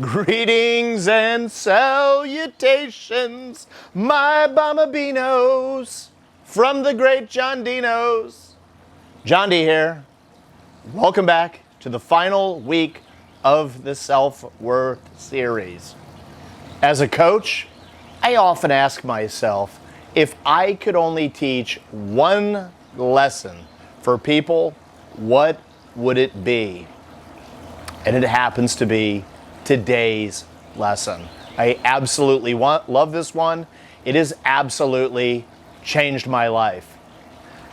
Greetings and salutations, my Bombabinos, from the great John Dinos. John D here. Welcome back to the final week of the Self-Worth series. As a coach, I often ask myself, if I could only teach one lesson for people, what would it be? And it happens to be today's lesson. I absolutely love this one. It has absolutely changed my life.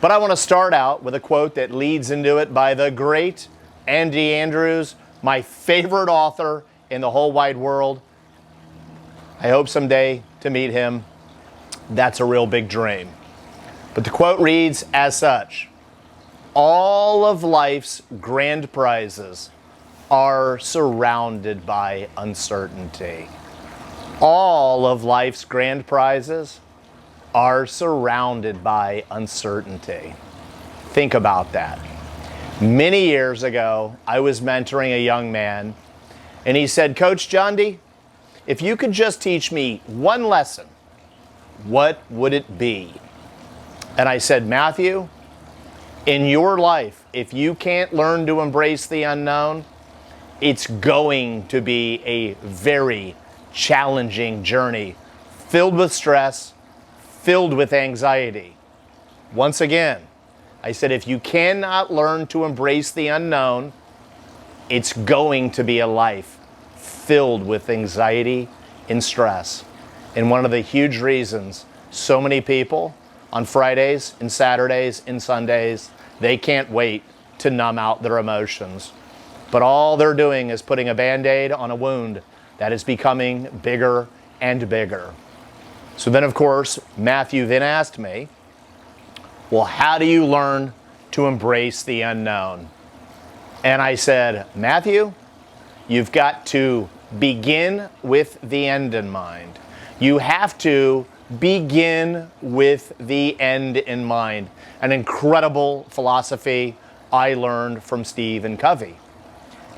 But I want to start out with a quote that leads into it by the great Andy Andrews, my favorite author in the whole wide world. I hope someday to meet him. That's a real big dream. But the quote reads as such: all of life's grand prizes are surrounded by uncertainty. All of life's grand prizes are surrounded by uncertainty. Think about that. Many years ago, I was mentoring a young man, and he said, "Coach John D, if you could just teach me one lesson, what would it be?" And I said, "Matthew, in your life, if you can't learn to embrace the unknown, it's going to be a very challenging journey, filled with stress, filled with anxiety." Once again, I said, if you cannot learn to embrace the unknown, it's going to be a life filled with anxiety and stress. And one of the huge reasons so many people on Fridays and Saturdays and Sundays, they can't wait to numb out their emotions. But all they're doing is putting a Band-Aid on a wound that is becoming bigger and bigger. So then, of course, Matthew then asked me, well, how do you learn to embrace the unknown? And I said, Matthew, you've got to begin with the end in mind. You have to begin with the end in mind. An incredible philosophy I learned from Steven Covey.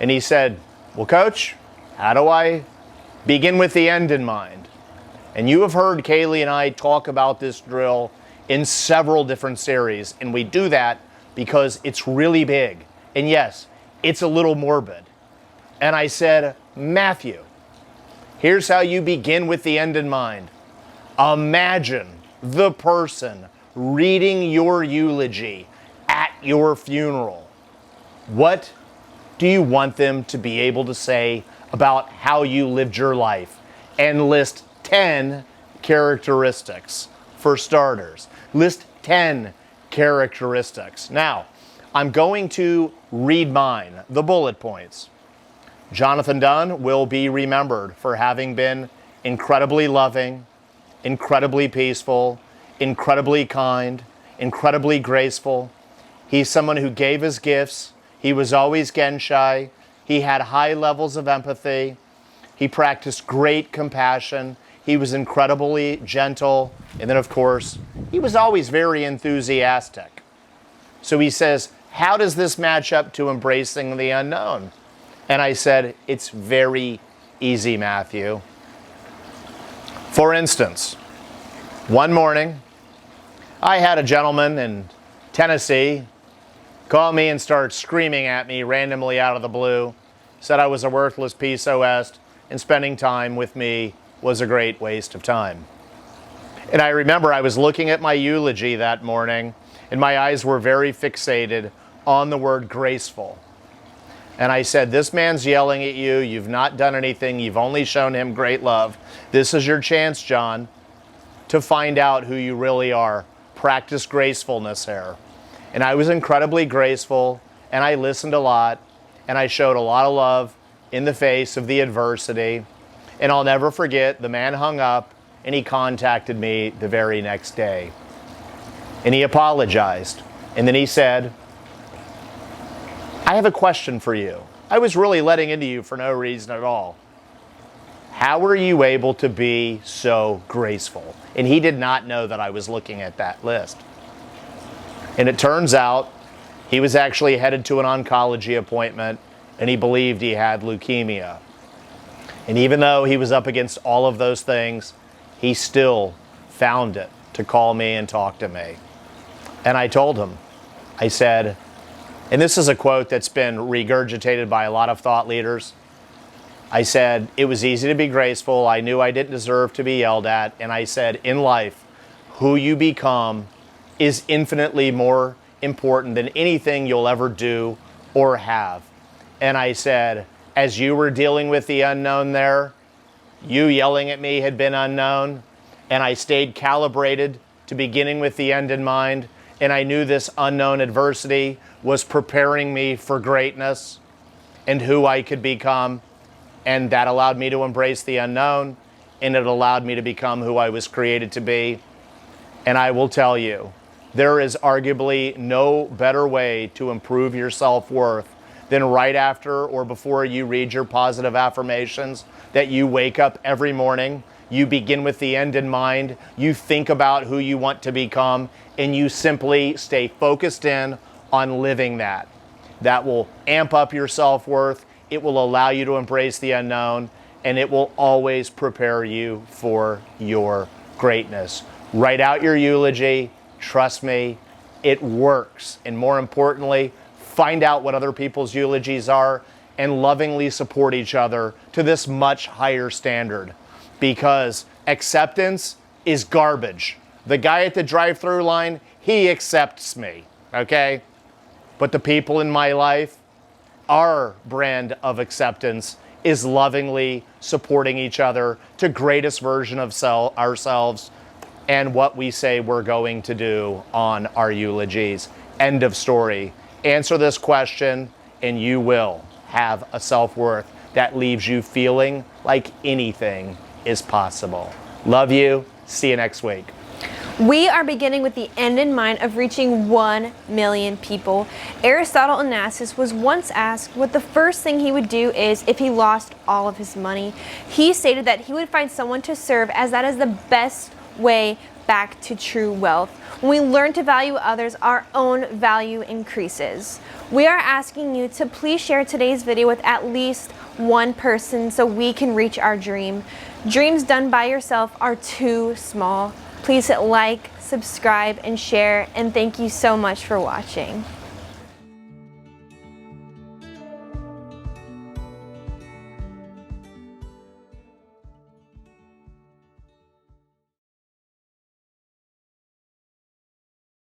And he said, well, Coach, how do I begin with the end in mind? And you have heard Kaylee and I talk about this drill in several different series, and we do that because it's really big. And yes, it's a little morbid. And I said, Matthew, here's how you begin with the end in mind. Imagine the person reading your eulogy at your funeral. What do you want them to be able to say about how you lived your life? And list 10 characteristics for starters. List 10 characteristics. Now, I'm going to read mine, the bullet points. Jonathan Dunn will be remembered for having been incredibly loving, incredibly peaceful, incredibly kind, incredibly graceful. He's someone who gave his gifts. He was always gun-shy. He had high levels of empathy. He practiced great compassion. He was incredibly gentle. And then, of course, he was always very enthusiastic. So he says, how does this match up to embracing the unknown? And I said, it's very easy, Matthew. For instance, one morning, I had a gentleman in Tennessee call me and start screaming at me randomly out of the blue, said I was a worthless POS, and spending time with me was a great waste of time. And I remember I was looking at my eulogy that morning, and my eyes were very fixated on the word graceful. And I said, this man's yelling at you. You've not done anything. You've only shown him great love. This is your chance, John, to find out who you really are. Practice gracefulness here. And I was incredibly graceful, and I listened a lot, and I showed a lot of love in the face of the adversity. And I'll never forget, the man hung up, and he contacted me the very next day. And he apologized. And then he said, I have a question for you. I was really letting into you for no reason at all. How were you able to be so graceful? And he did not know that I was looking at that list. And it turns out he was actually headed to an oncology appointment, and he believed he had leukemia. And even though he was up against all of those things, he still found it to call me and talk to me. And I told him, I said, and this is a quote that's been regurgitated by a lot of thought leaders. I said, it was easy to be graceful. I knew I didn't deserve to be yelled at. And I said, in life, who you become is infinitely more important than anything you'll ever do or have. And I said, as you were dealing with the unknown there, you yelling at me had been unknown, and I stayed calibrated to beginning with the end in mind, and I knew this unknown adversity was preparing me for greatness and who I could become, and that allowed me to embrace the unknown, and it allowed me to become who I was created to be. And I will tell you, there is arguably no better way to improve your self-worth than right after or before you read your positive affirmations, that you wake up every morning, you begin with the end in mind, you think about who you want to become, and you simply stay focused in on living that. That will amp up your self-worth, it will allow you to embrace the unknown, and it will always prepare you for your greatness. Write out your eulogy. Trust me, it works. And more importantly, find out what other people's eulogies are and lovingly support each other to this much higher standard. Because acceptance is garbage. The guy at the drive-thru line, he accepts me, okay? But the people in my life, our brand of acceptance is lovingly supporting each other to greatest version of ourselves and what we say we're going to do on our eulogies. End of story. Answer this question and you will have a self-worth that leaves you feeling like anything is possible. Love you. See you next week. We are beginning with the end in mind of reaching 1 million people. Aristotle Onassis was once asked what the first thing he would do is if he lost all of his money. He stated that he would find someone to serve, as that is the best way back to true wealth. When we learn to value others, our own value increases. We are asking you to please share today's video with at least one person so we can reach our dream. Dreams done by yourself are too small. Please hit like, subscribe, and share, and thank you so much for watching.